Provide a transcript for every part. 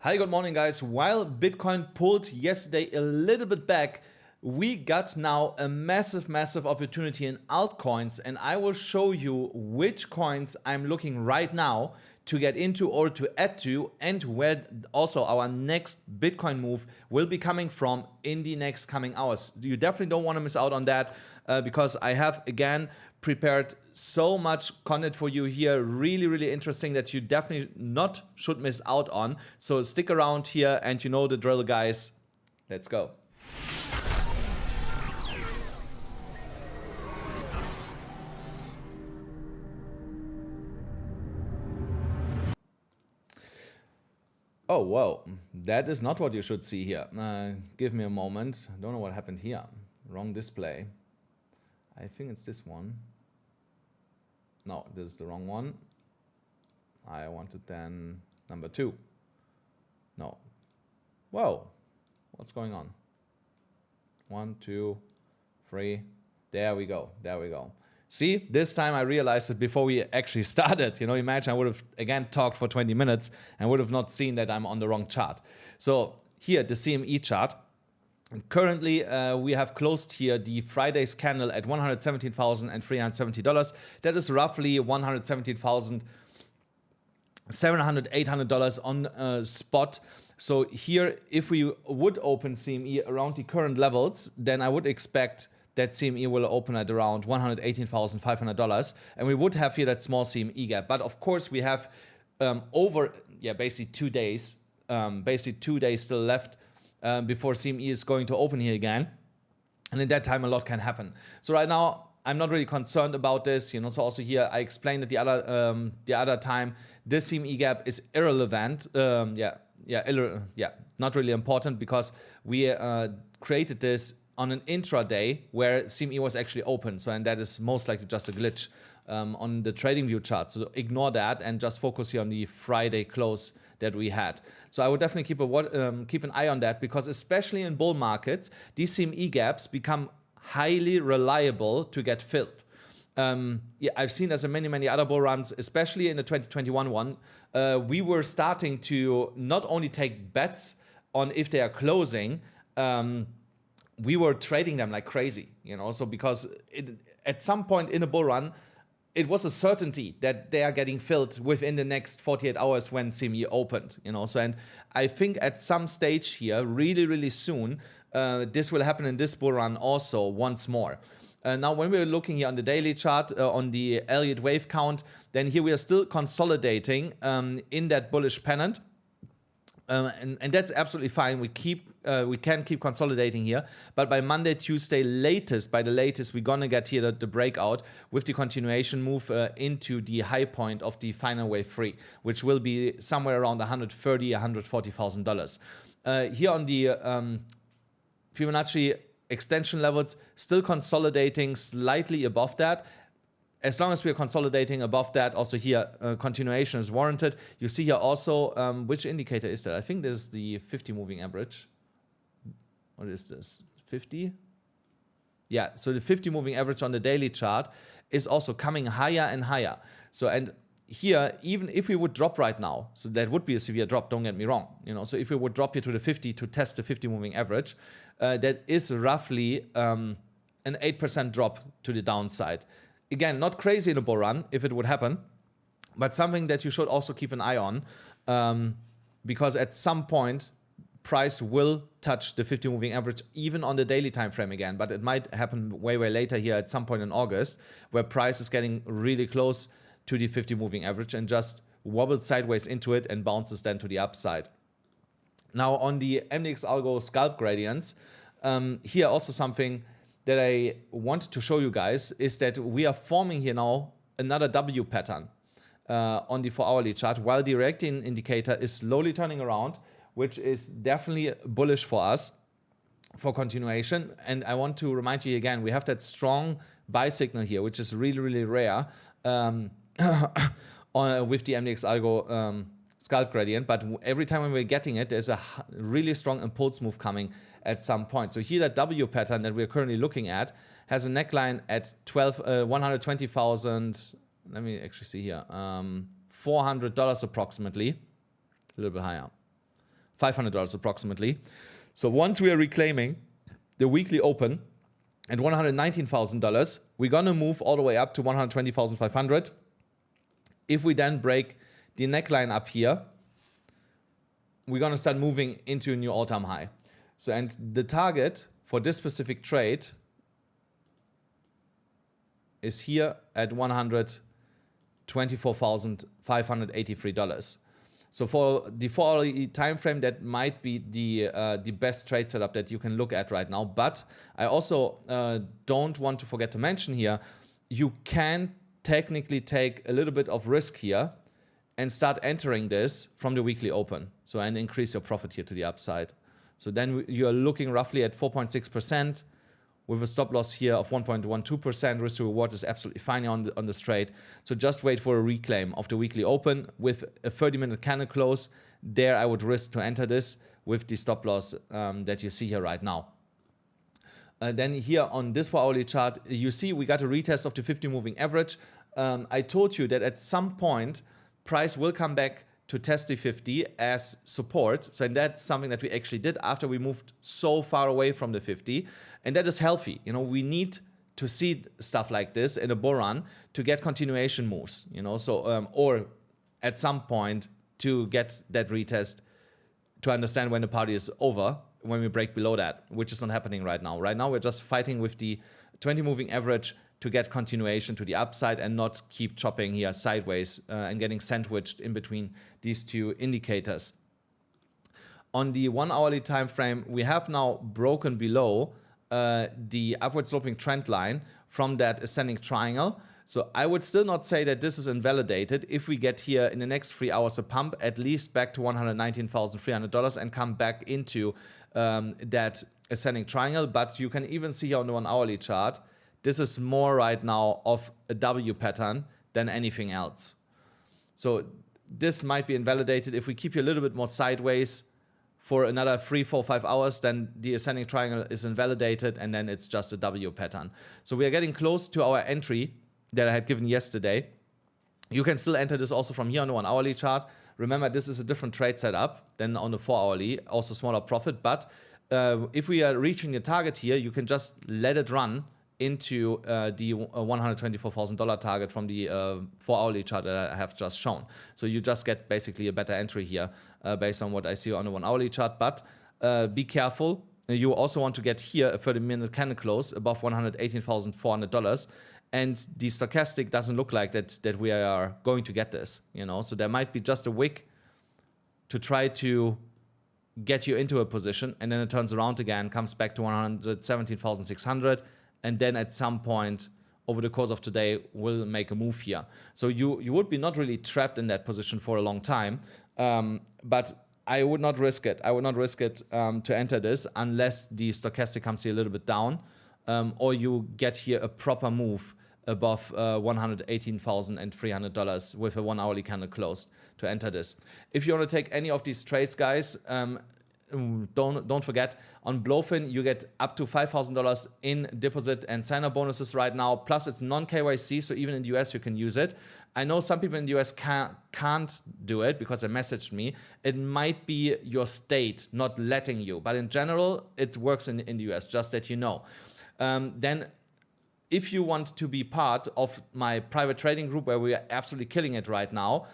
Hi, good morning guys. While Bitcoin pulled yesterday a little bit back, we got now a massive opportunity in altcoins, and I will show you which coins I'm looking right now to get into or to add to, and where also our next Bitcoin move will be coming from in the next coming hours. You definitely don't want to miss out on that because I have again prepared so much content for you here, really interesting, that you definitely not should miss out on. So stick around here, and you know the drill, guys. Let's go. Oh, whoa, that is not what you should see here. Give me a moment. I don't know what happened here. Wrong display. I think it's this one. No, this is the wrong one. I wanted then number 2. No. Whoa, what's going on? 1, 2, 3. There we go. There we go. See, this time I realized it before we actually started. You know, imagine I would have again talked for 20 minutes and would have not seen that I'm on the wrong chart. So here, the CME chart. Currently, we have closed here the Friday's candle at $117,370. That is roughly $117,700, $800 on spot. So here, if we would open CME around the current levels, then I would expect that CME will open at around $118,500, and we would have here that small CME gap. But of course, we have basically 2 days, still left before CME is going to open here again, and in that time a lot can happen. So right not really concerned about this, you know. So also here I explained it the other time. This CME gap is irrelevant. Not really important, because we created this on an intraday where CME was actually open. So, and that is most likely just a glitch on the trading view chart. So ignore that and just focus here on the Friday close that we had. So I would definitely keep an eye on that, because especially in bull markets, these CME gaps become highly reliable to get filled. I've seen this in many other bull runs, especially in the 2021 one. We were starting to not only take bets on if they are closing, we were trading them like crazy, you know. So because at some point in a bull run, it was a certainty that they are getting filled within the next 48 hours when CME opened, you know. So, and I think at some stage here, really soon, this will happen in this bull run also once more. Now, when we're looking here on the daily chart, on the Elliott wave count, then here we are still consolidating in that bullish pennant. And that's absolutely fine. We can keep consolidating here, but by Monday, Tuesday by the latest, we're gonna get here the breakout with the continuation move into the high point of the final wave 3, which will be somewhere around $140,000. Here on the Fibonacci extension levels, still consolidating slightly above that. As long as we are consolidating above that, also here, continuation is warranted. You see here also, which indicator is that? I think this is the 50 moving average. What is this? 50? Yeah, so the 50 moving average on the daily chart is also coming higher and higher. So, and here, even if we would drop right now, so that would be a severe drop, don't get me wrong, you know. So if we would drop here to the 50 to test the 50 moving average, that is roughly an 8% drop to the downside. Again, not crazy in a bull run if it would happen, but something that you should also keep an eye on, because at some point, price will touch the 50 moving average even on the daily time frame again, but it might happen way later here at some point in August, where price is getting really close to the 50 moving average and just wobbles sideways into it and bounces then to the upside. Now on the MDX algo scalp gradients, here also something that I wanted to show you guys is that we are forming here now another W pattern on the 4-hourly chart, while the reacting indicator is slowly turning around, which is definitely bullish for us for continuation. And I want to remind you again, we have that strong buy signal here, which is really rare with the MDX algo scalp gradient, but every time when we're getting it, there's a really strong impulse move coming at some point. So here that W pattern that we're currently looking at has a neckline at 120,000, let me actually see here, $400 approximately, a little bit higher. $500 approximately. So once we are reclaiming the weekly open at $119,000, we're gonna move all the way up to 120,500. If we then break the neckline up here, we're gonna start moving into a new all-time high. So, and the target for this specific trade is here at $124,583. So for the 4-hourly time frame, that might be the best trade setup that you can look at right now. But I also don't want to forget to mention here, you can technically take a little bit of risk here and start entering this from the weekly open. So and increase your profit here to the upside. So then you're looking roughly at 4.6%. With a stop loss here of 1.12%, risk to reward is absolutely fine on this trade. So just wait for a reclaim of the weekly open with a 30-minute candle close. There I would risk to enter this with the stop loss that you see here right now. Then here on this 4-hourly chart, you see we got a retest of the 50 moving average. I told you that at some point, price will come back to test the 50 as support. So and that's something that we actually did after we moved so far away from the 50. And that is healthy. You know, we need to see stuff like this in a bull run to get continuation moves, you know, so, or at some point to get that retest to understand when the party is over, when we break below that, which is not happening right now. Right now, we're just fighting with the 20 moving average to get continuation to the upside and not keep chopping here sideways and getting sandwiched in between these two indicators. On the 1-hourly time frame, we have now broken below the upward sloping trend line from that ascending triangle. So I would still not say that this is invalidated if we get here in the next 3 hours a pump at least back to $119,300 and come back into that ascending triangle. But you can even see here on the 1-hourly chart, this is more right now of a W pattern than anything else. So this might be invalidated if we keep you a little bit more sideways for another 3, 4, 5 hours, then the ascending triangle is invalidated and then it's just a W pattern. So we are getting close to our entry that I had given yesterday. You can still enter this also from here on the 1-hourly chart. Remember, this is a different trade setup than on the 4-hourly, also smaller profit. But if we are reaching the target here, you can just let it run into the $124,000 target from the 4-hourly chart that I have just shown. So you just get basically a better entry here based on what I see on the 1-hourly chart. But be careful. You also want to get here a 30-minute candle close above $118,400. And the stochastic doesn't look like that we are going to get this, you know. So there might be just a wick to try to get you into a position, and then it turns around again, comes back to 117,600. And then at some point over the course of today, we'll make a move here. So you would be not really trapped in that position for a long time, but I would not risk it. I would not risk it to enter this unless the stochastic comes here a little bit down, or you get here a proper move above $118,300 with a 1-hourly candle closed to enter this. If you want to take any of these trades, guys, don't forget, on BloFin you get up to $5,000 in deposit and sign-up bonuses right now. Plus it's non-KYC, so even in the US you can use it. I know some people in the US can't do it because they messaged me. It might be your state not letting you, but in general it works in the US, just that you know. Then if you want to be part of my private trading group where we are absolutely killing it right now,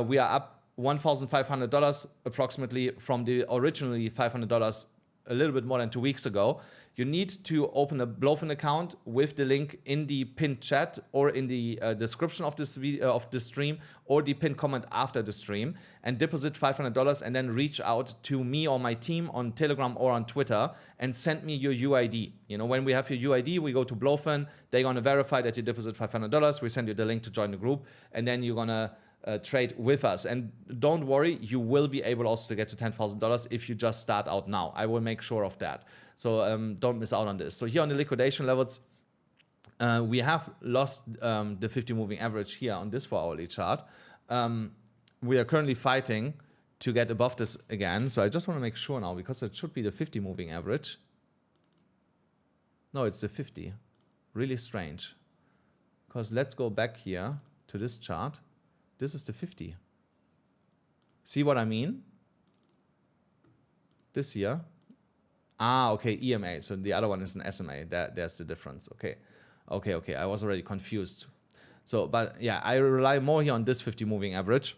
we are up $1,500 approximately from the originally $500 a little bit more than 2 weeks ago. You need to open a BloFin account with the link in the pinned chat or in the description of this video, of the stream, or the pinned comment after the stream, and deposit $500 and then reach out to me or my team on Telegram or on Twitter and send me your UID. You know, when we have your UID, we go to BloFin, they're gonna verify that you deposit $500, we send you the link to join the group, and then you're gonna trade with us. And don't worry, you will be able also to get to $10,000 if you just start out now. I will make sure of that. So don't miss out on this. So here on the liquidation levels, we have lost the 50 moving average here on this 4-hourly chart. We are currently fighting to get above this again. So I just want to make sure now, because it should be the 50 moving average. No, it's the 50. Really strange. Because let's go back here to this chart. This is the 50. See what I mean? this here. Ah, okay, EMA. So the other one is an SMA. There's the difference. Okay. Okay. I was already confused. So, but yeah, I rely more here on this 50 moving average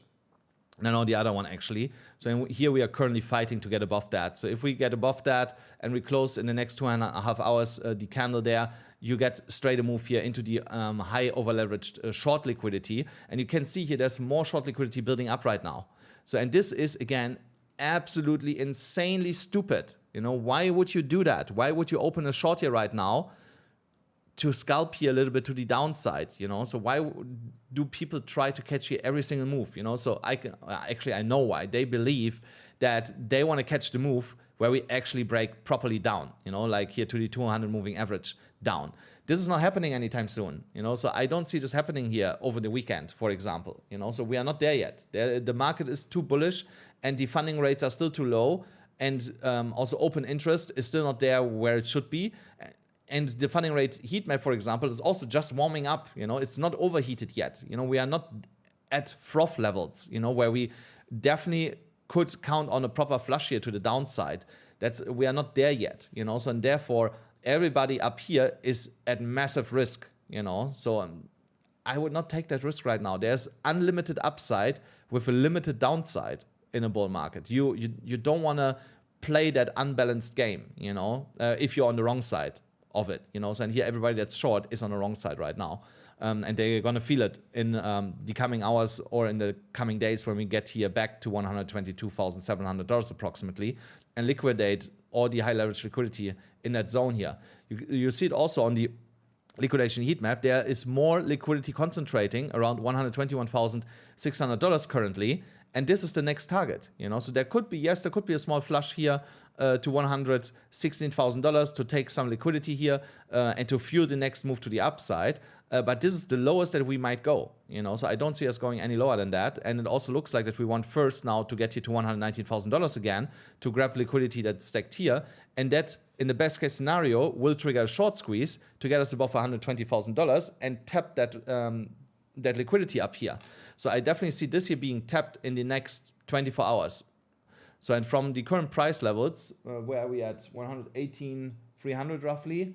than on the other one actually. So here we are currently fighting to get above that. So if we get above that and we close in the next 2.5 hours, the candle there, you get straight a move here into the high over leveraged short liquidity. And you can see here there's more short liquidity building up right now. So, and this is again, absolutely insanely stupid. You know, why would you do that? Why would you open a short here right now to scalp here a little bit to the downside, you know? So why do people try to catch here every single move, you know? So I know why. They believe that they want to catch the move where we actually break properly down, you know, like here to the 200 moving average down. This is not happening anytime soon, you know? So I don't see this happening here over the weekend, for example, you know? So we are not there yet. The market is too bullish and the funding rates are still too low. And also open interest is still not there where it should be. And the funding rate heat map, for example, is also just warming up. You know, it's not overheated yet. You know, we are not at froth levels, you know, where we definitely could count on a proper flush here to the downside. We are not there yet, you know. So, and therefore, everybody up here is at massive risk, you know. So I would not take that risk right now. There's unlimited upside with a limited downside in a bull market. You don't want to play that unbalanced game, you know, if you're on the wrong side of it, you know. So, and here everybody that's short is on the wrong side right now. And they're going to feel it in the coming hours or in the coming days when we get here back to $122,700 approximately and liquidate all the high leverage liquidity in that zone here. You see it also on the liquidation heat map. There is more liquidity concentrating around $121,600 currently. And this is the next target, you know. So there could be, yes, there could be a small flush here to $116,000 to take some liquidity here and to fuel the next move to the upside. But this is the lowest that we might go, you know. So I don't see us going any lower than that. And it also looks like that we want first now to get here to $119,000 again to grab liquidity that's stacked here. And that, in the best case scenario, will trigger a short squeeze to get us above $120,000 and tap that that liquidity up here. So I definitely see this here being tapped in the next 24 hours. So, and from the current price levels, where are we at? 118,300 roughly,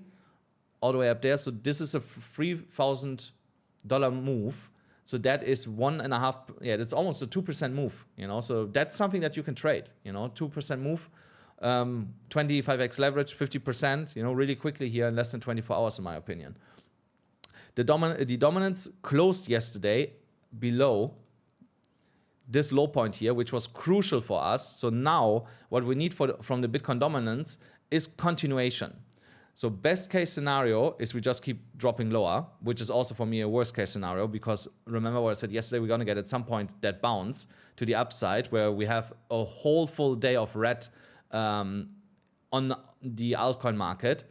all the way up there. So this is a $3,000 move. So that is 1.5, yeah, that's almost a 2% move, you know. So that's something that you can trade, you know, 2% move, 25x leverage, 50%, you know, really quickly here in less than 24 hours, in my opinion. The dominance closed yesterday below this low point here, which was crucial for us. So now what we need from the Bitcoin dominance is continuation. So best case scenario is we just keep dropping lower, which is also for me a worst case scenario, because remember what I said yesterday, we're going to get at some point that bounce to the upside where we have a whole full day of red on the altcoin market.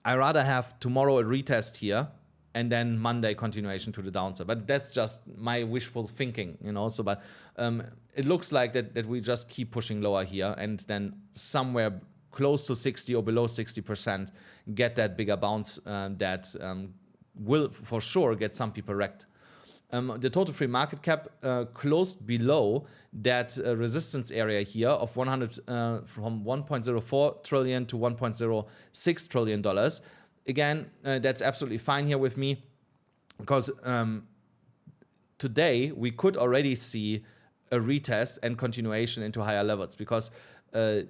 I rather have tomorrow a retest here and then Monday continuation to the downside. But that's just my wishful thinking, you know. So, but it looks like that we just keep pushing lower here and then somewhere close to 60 or below 60% get that bigger bounce that will for sure get some people wrecked. The total free market cap closed below that resistance area here of 100 from 1.04 trillion to 1.06 trillion dollars. Again, that's absolutely fine here with me, because today we could already see a retest and continuation into higher levels, because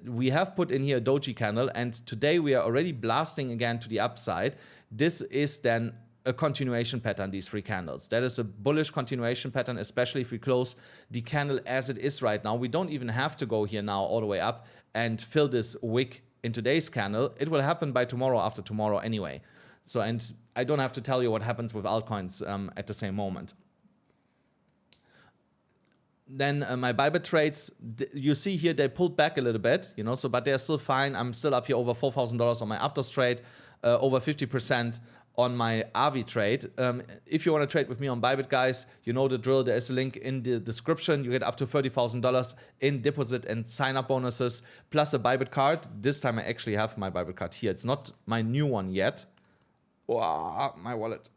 we have put in here a doji candle, and today we are already blasting again to the upside. This is then a continuation pattern, these three candles. That is a bullish continuation pattern, especially if we close the candle as it is right now. We don't even have to go here now all the way up and fill this wick in today's candle. It will happen by tomorrow, after tomorrow anyway. So, and I don't have to tell you what happens with altcoins at the same moment. Then my Bybit trades, you see here they pulled back a little bit, you know, so but they're still fine. I'm still up here over $4,000 on my Aptos trade, over 50% on my RV trade. If you want to trade with me on Bybit, guys, you know the drill. There is a link in the description. You get up to $30,000 in deposit and sign-up bonuses, plus a Bybit card. This time I actually have my Bybit card here. It's not my new one yet. Oh, my wallet.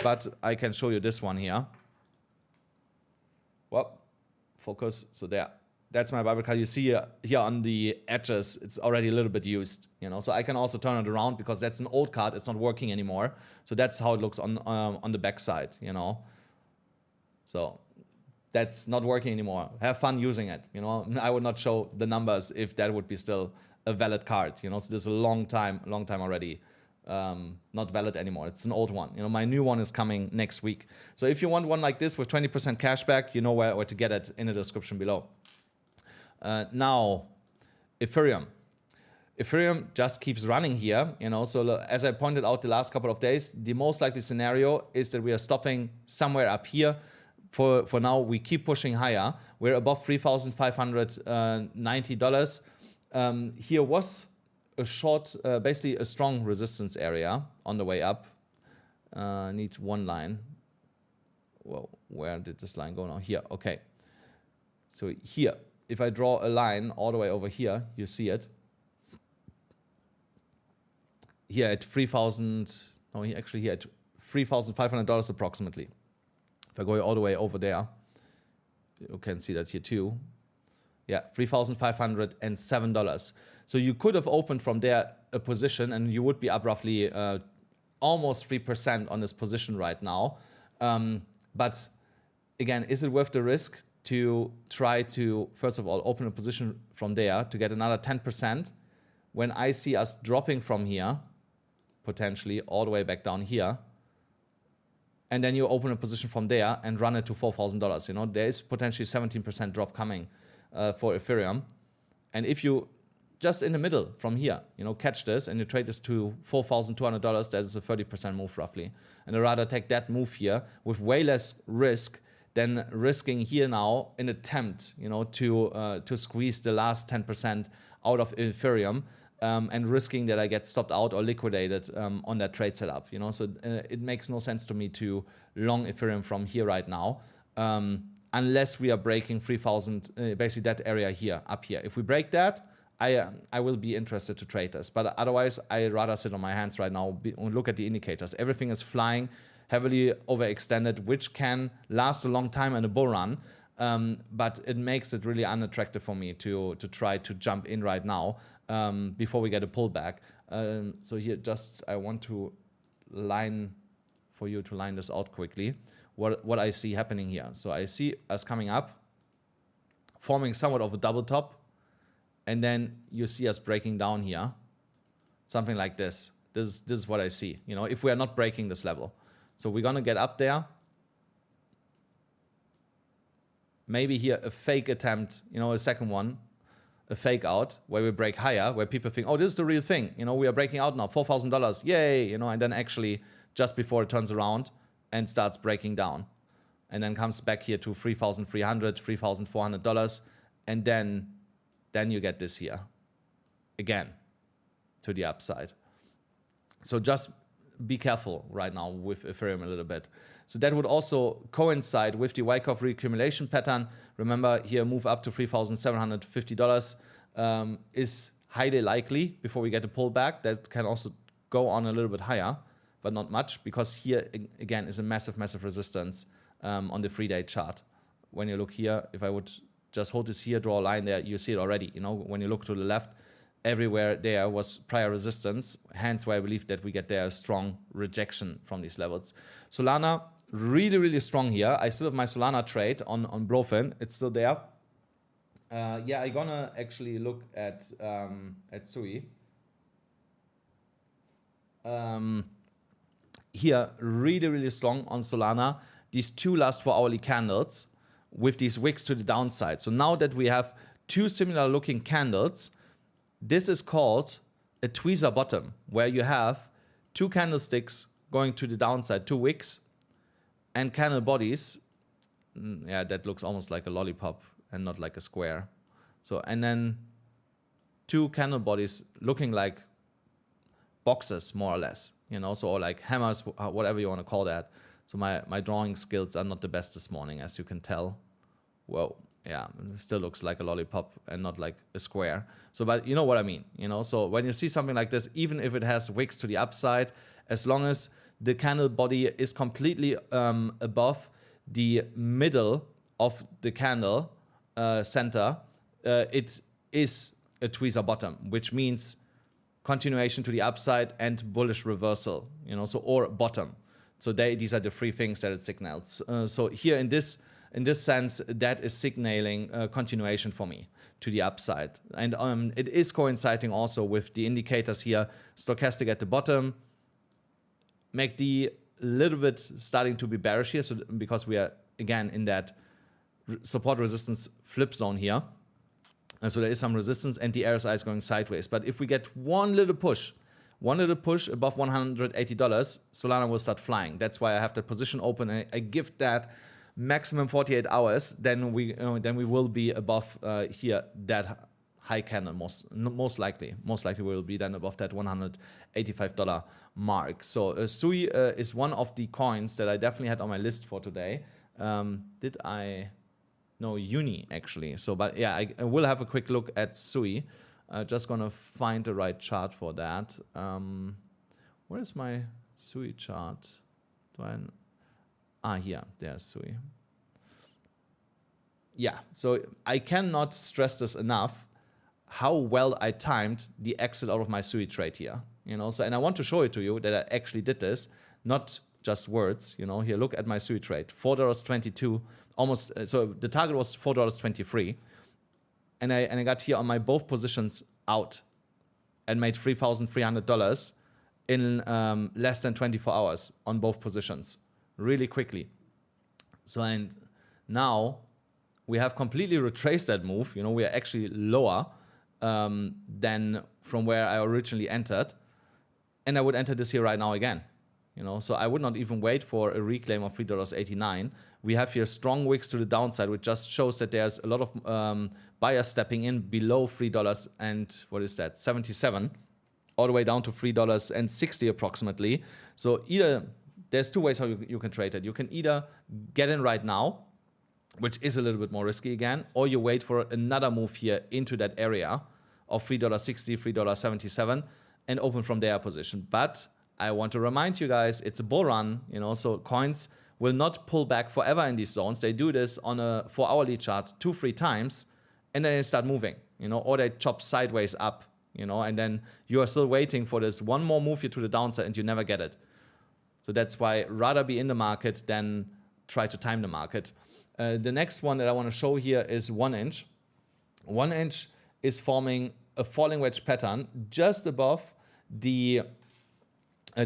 But I can show you this one here. Well, focus. So there. that's my Bybit card. You see here on the edges, it's already a little bit used, you know. So I can also turn it around because that's an old card. It's not working anymore. So that's how it looks on the back side, you know. So that's not working anymore. Have fun using it, you know. I would not show the numbers if that would be still a valid card, you know. So this is a long time already not valid anymore. It's an old one, you know. My new one is coming next week. So if you want one like this with 20% cash back, you know where to get it in the description below. Now, Ethereum just keeps running here, you know. So as I pointed out the last couple of days, the most likely scenario is that we are stopping somewhere up here. For now, we keep pushing higher. We're above $3,590. Here was a short, basically a strong resistance area on the way up. Need one line. Well, where did this line go now? Here, okay. So here, if I draw a line all the way over here, you see it. Here at 3,000, no, actually here at $3,500 approximately. If I go all the way over there, you can see that here too. Yeah, $3,507. So you could have opened from there a position and you would be up roughly almost 3% on this position right now. But again, is it worth the risk to try to, first of all, open a position from there to get another 10% when I see us dropping from here, potentially all the way back down here, and then you open a position from there and run it to $4,000. You know, there is potentially 17% drop coming for Ethereum. And if you just in the middle from here, you know, catch this and you trade this to $4,200, that is a 30% move roughly. And I'd rather take that move here with way less risk than risking here now an attempt, you know, to squeeze the last 10% out of Ethereum. And risking that I get stopped out or liquidated on that trade setup, you know. So it makes no sense to me to long Ethereum from here right now, unless we are breaking 3,000, basically that area here, up here. If we break that, I will be interested to trade this. But otherwise, I'd rather sit on my hands right now and look at the indicators. Everything is flying, heavily overextended, which can last a long time in a bull run. But it makes it really unattractive for me to try to jump in right now before we get a pullback. So here I want to line for you to line this out quickly, what I see happening here. So I see us coming up, forming somewhat of a double top, and then you see us breaking down here, something like this. This is what I see, you know, if we are not breaking this level. So we're gonna get up there. Maybe here a fake attempt, you know, a second one, a fake out where we break higher, where people think, oh, this is the real thing. You know, we are breaking out now, $4,000, yay, you know, and then actually just before it turns around and starts breaking down and then comes back here to $3,300, $3,400. And then you get this here again to the upside. So just be careful right now with Ethereum a little bit. So that would also coincide with the Wyckoff reaccumulation pattern. Remember here, move up to $3,750 is highly likely before we get a pullback. That can also go on a little bit higher, but not much, because here again is a massive, massive resistance on the 3-day chart. When you look here, if I would just hold this here, draw a line there, you see it already. You know, when you look to the left, everywhere there was prior resistance, hence why I believe that we get there a strong rejection from these levels. Solana, really, really strong here. I still have my Solana trade on BloFin. It's still there. Yeah, I'm gonna actually look at Sui. Here, really, really strong on Solana. These two last 4-hourly candles with these wicks to the downside. So now that we have two similar looking candles, this is called a tweezer bottom, where you have two candlesticks going to the downside, two wicks, and candle bodies. Yeah, that looks almost like a lollipop and not like a square. So, and then two candle bodies looking like boxes, more or less, you know, so, or like hammers, whatever you want to call that. So my drawing skills are not the best this morning, as you can tell. Whoa. Yeah, it still looks like a lollipop and not like a square. So, but you know what I mean, you know? So when you see something like this, even if it has wicks to the upside, as long as the candle body is completely above the middle of the candle center, it is a tweezer bottom, which means continuation to the upside and bullish reversal, so or bottom. So these are the three things that it signals. So here in this sense, that is signaling continuation for me to the upside. And it is coinciding also with the indicators here, stochastic at the bottom, MACD a little bit starting to be bearish here, so because we are again in that support resistance flip zone here. And so there is some resistance and the RSI is going sideways. But if we get one little push above $180, Solana will start flying. That's why I have the position open. I give that maximum 48 hours. Then we will be above here that high candle. Most likely we will be then above that $185 mark. So Sui is one of the coins that I definitely had on my list for today. Did I? No, Uni actually. So, but yeah, I will have a quick look at Sui. Just gonna find the right chart for that. Where is my Sui chart? Here, there's Sui. Yeah, so I cannot stress this enough, how well I timed the exit out of my Sui trade here. So, and I want to show it to you that I actually did this, not just words. Here, look at my Sui trade, $4.22. Almost, so the target was $4.23, and I got here on my both positions out and made $3,300 in less than 24 hours on both positions, really quickly. So, and now we have completely retraced that move. We are actually lower than from where I originally entered, and I would enter this here right now again. So I would not even wait for a reclaim of $3.89. We have here strong wicks to the downside, which just shows that there's a lot of buyers stepping in below $3 and what is that, 77, all the way down to $3.60 approximately. So either there's two ways how you can trade it. You can either get in right now, which is a little bit more risky again, or you wait for another move here into that area of $3.60, $3.77, and open from their position. But I want to remind you guys, it's a bull run, so coins will not pull back forever in these zones. They do this on a 4-hourly chart 2-3 times, and then they start moving, or they chop sideways up, and then you are still waiting for this one more move here to the downside and you never get it. So that's why rather be in the market than try to time the market. The next one that I want to show here is 1 inch. 1 inch is forming a falling wedge pattern just above the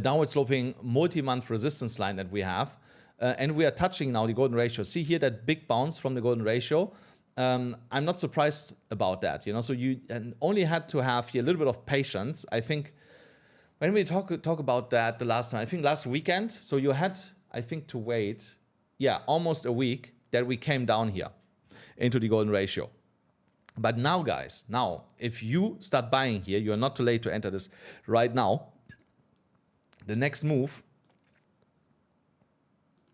downward sloping multi-month resistance line that we have. And we are touching now the golden ratio. See here that big bounce from the golden ratio. I'm not surprised about that. So you only had to have here a little bit of patience. I think when we talk about that the last time, I think last weekend, so you had, I think, to wait, almost a week that we came down here into the golden ratio. But now, guys, if you start buying here, you are not too late to enter this right now. The next move,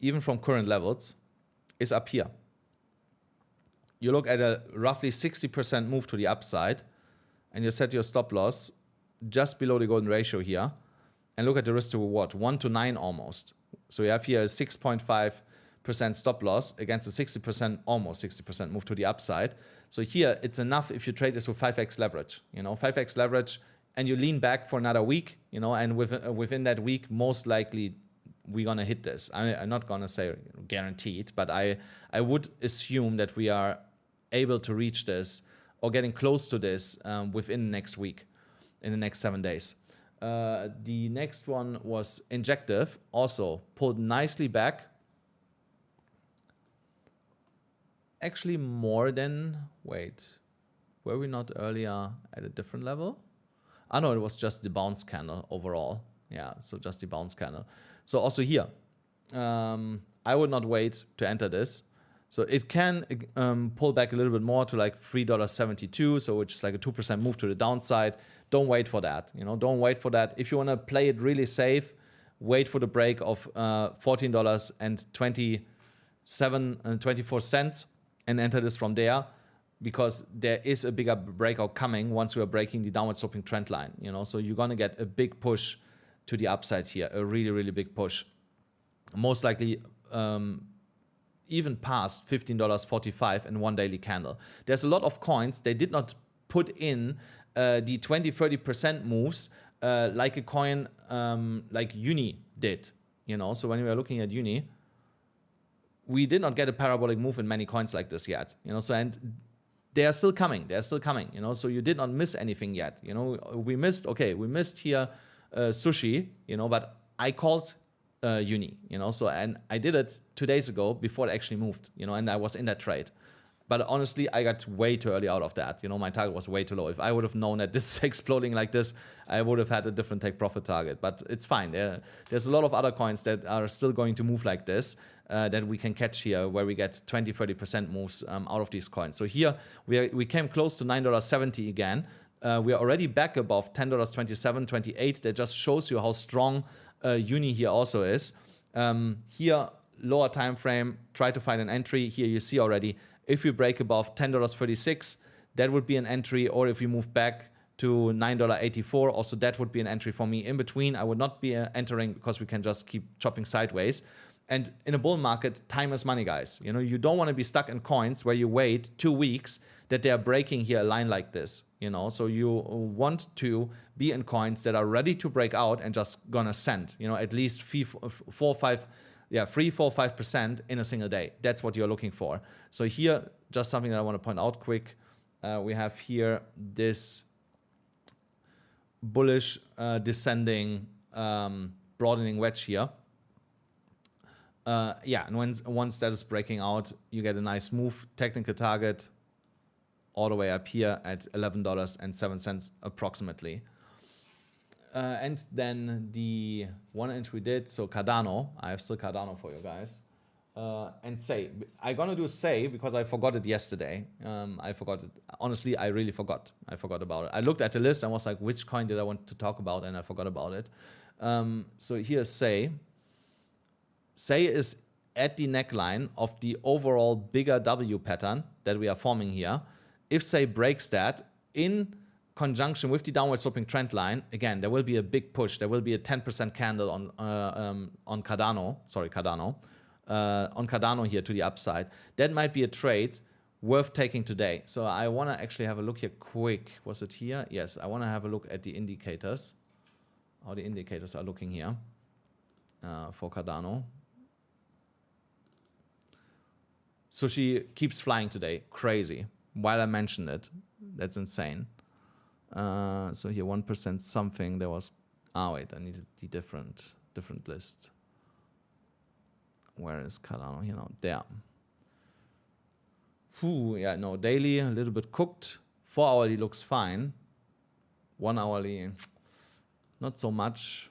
even from current levels, is up here. You look at a roughly 60% move to the upside, and you set your stop loss just below the golden ratio here, and look at the risk to reward, 1 to 9 almost. So you have here a 6.5% stop loss against a 60%, almost 60% move to the upside. So here it's enough if you trade this with 5x leverage, 5x leverage, and you lean back for another week, and within that week, most likely we're gonna hit this. I'm not gonna say guaranteed, but I would assume that we are able to reach this or getting close to this within next week, in the next 7 days. The next one was Injective, also pulled nicely back. Actually more than, were we not earlier at a different level? No, it was just the bounce candle overall. Yeah, so just the bounce candle. So also here, I would not wait to enter this. So it can pull back a little bit more to like $3.72, so which is like a 2% move to the downside. Don't wait for that. Don't wait for that. If you want to play it really safe, wait for the break of $14.24 and enter this from there, because there is a bigger breakout coming once we are breaking the downward sloping trend line. So you're gonna get a big push to the upside here, a really, really big push. Most likely, even passed $15.45 in one daily candle. There's a lot of coins, they did not put in the 20-30% moves like a coin like Uni did. You know, so when we are looking at Uni, we did not get a parabolic move in many coins like this yet. You know, so and they are still coming. They are still coming. You know, so you did not miss anything yet. You know, we missed here sushi. You know, but I called Uni. You know, so and I did it 2 days ago before it actually moved. You know, and I was in that trade. But honestly, I got way too early out of that. You know, my target was way too low. If I would have known that this is exploding like this, I would have had a different take profit target. But it's fine. There's a lot of other coins that are still going to move like this that we can catch here, where we get 20-30% moves out of these coins. So here we came close to $9.70 again. We are already back above $10.27, 28. That just shows you how strong Uni here also is. Here, lower time frame, try to find an entry. Here you see already, if we break above $10.36, that would be an entry. Or if we move back to $9.84, also that would be an entry for me. In between, I would not be entering because we can just keep chopping sideways. And in a bull market, time is money, guys. You know, you don't want to be stuck in coins where you wait 2 weeks that they are breaking here a line like this. You know, so you want to be in coins that are ready to break out and just gonna send. You know, at least 3-4-5% in a single day. That's what you're looking for. So here, just something that I want to point out quick. We have here this bullish descending broadening wedge here. And once that is breaking out, you get a nice move. Technical target all the way up here at $11.07 approximately. And then the one inch we did, so Cardano, I have still Cardano for you guys. And Say, I'm gonna do Say because I forgot it yesterday. I forgot it. Honestly, I really forgot. I forgot about it. I looked at the list and was like, which coin did I want to talk about? And I forgot about it. So here's Say. Say is at the neckline of the overall bigger W pattern that we are forming here. If Say breaks that in conjunction with the downward sloping trend line, again, there will be a big push. There will be a 10% candle on Cardano. Sorry, Cardano. On Cardano here to the upside. That might be a trade worth taking today. So I want to actually have a look here quick. Was it here? Yes, I want to have a look at the indicators. How the indicators are looking here for Cardano. Sushi keeps flying today. Crazy. While I mentioned it. That's insane. So here 1% something. There was... Oh, wait. I needed the different list. Where is Cardano? You know, there. Yeah, no, daily, a little bit cooked. 4 hourly looks fine. 1 hourly, not so much.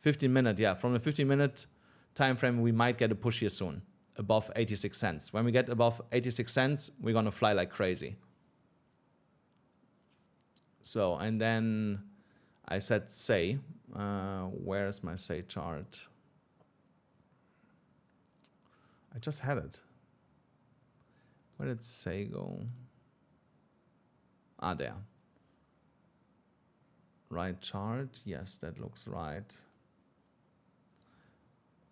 15-minute, yeah. From the 15-minute time frame, we might get a push here soon, above 86 cents. When we get above 86 cents, we're gonna fly like crazy. So, and then I said Say. Where's my Say chart? I just had it. Where did Say go? Ah, there. Right chart. Yes, that looks right.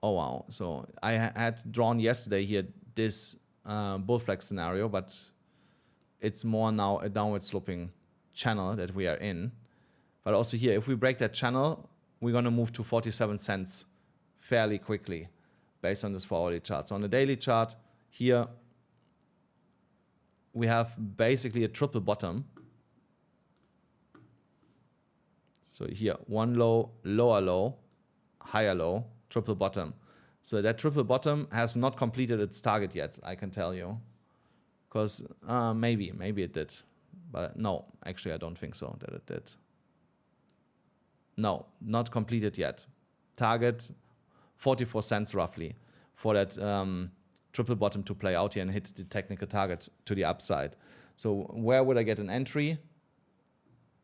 Oh, wow. So I had drawn yesterday here this bull flag scenario, but it's more now a downward sloping channel that we are in. But also here, if we break that channel, we're going to move to 47 cents fairly quickly based on this 4-hourly chart. So on the daily chart here, we have basically a triple bottom. So here, one low, lower low, higher low, triple bottom. So that triple bottom has not completed its target yet, I can tell you. Because maybe it did. But no, actually I don't think so that it did. No, not completed yet. Target 44 cents roughly for that triple bottom to play out here and hit the technical target to the upside. So where would I get an entry?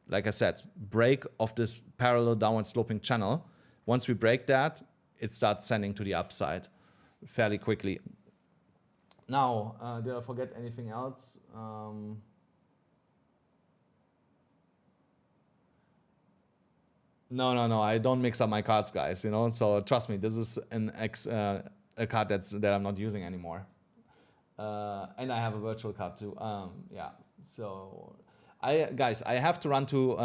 Like I said, break of this parallel downward sloping channel. Once we break that, it starts sending to the upside fairly quickly. Now, did I forget anything else? No, I don't mix up my cards, guys, you know, so trust me, this is a card that I'm not using anymore. And I have a virtual card too. Yeah. So guys, I have to run to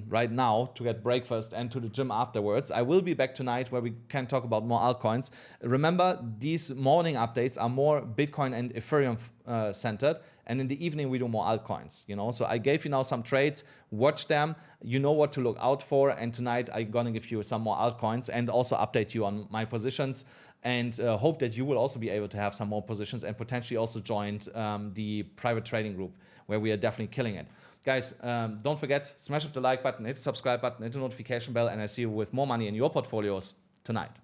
right now to get breakfast and to the gym afterwards. I will be back tonight where we can talk about more altcoins. Remember, these morning updates are more Bitcoin and Ethereum centered, and in the evening we do more altcoins. You know, so I gave you now some trades. Watch them. You know what to look out for. And tonight I'm gonna give you some more altcoins and also update you on my positions. And hope that you will also be able to have some more positions and potentially also join the private trading group where we are definitely killing it. Guys, don't forget, smash up the like button, hit the subscribe button, hit the notification bell, and I see you with more money in your portfolios tonight.